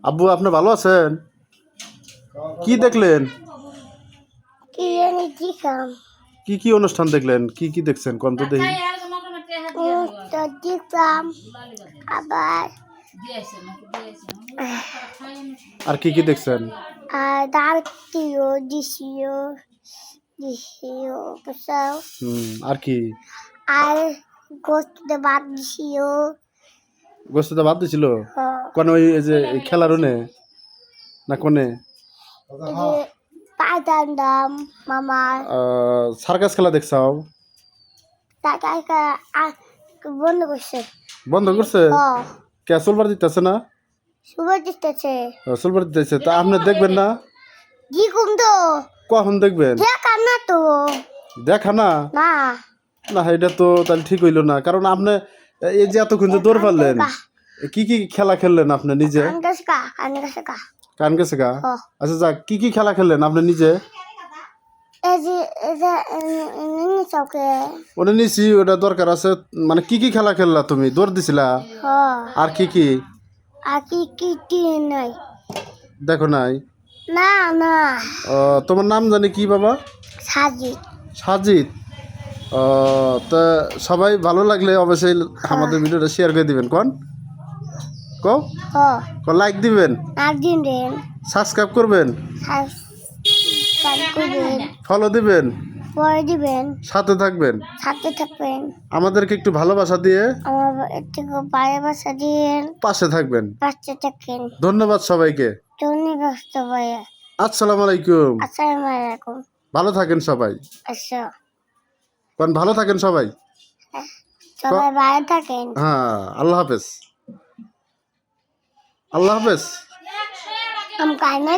আব্বু আপনি ভালো আছেন? কি দেখলেন? কি জানি দেখলাম কি কি অনুষ্ঠান দেখলেন? কি কি দেখছেন কোন তো দেখি? তো দেখলাম আবার আর কি কি দেখছেন? আর ডাল দিছিও দিছিও বুঝাও আর কি? আর গোস্ত ভাত দিছিও গোস্তটা বাদ দিছিল? কোন ওই এই যে এই খেলার ওনে না কোনে? এই যে পাইতাম দাম মামার সার্কাস খেলা দেখছাও? টাকা বন্ধ করছে বন্ধ করছে? কে চলবার দিতেছে না? সুবার দিতেছে চলবার দিতেছে তা আপনি দেখবেন না? কি কম তো কখন দেখবেন? দেখা না তো দেখা না? না না এটা তো তাহলে ঠিক হইলো না, কারণ আপনি এই যে এতক্ষণ যে দৌড় পারলেন, কি কি খেলা খেললেন আপনি নিজে? কান গেছে গা? আচ্ছা যাক, কি কি খেলা খেললেন আপনি নিজে? ওটা নিছি, ওটা দরকার আছে। মানে কি কি খেলা খেললা তুমি? দৌড় দিছিলা? আর কি কি? আর কি নাই দেখো নাই? না না তোমার নাম জানি কি বাবা? সাজিদ সাজিদ। তা সবাই ভালো লাগলে অবশ্যই আমাদের ভিডিওটা শেয়ার করে দিবেন। কো লাইক দিবেন, সাবস্ক্রাইব করবেন, ফলো দিবেন, সাথে থাকবেন। আমাদেরকে একটু ভালোবাসা দিয়ে পাশে থাকবেন। ধন্যবাদ সবাইকে। আসসালামু আলাইকুম। ভালো থাকেন সবাই। ভালো থাকেন সবাই। ভালো থাকেন। হ্যাঁ, আল্লাহ হাফেজ। আল্লাহ হাফেজ। আমি কান্না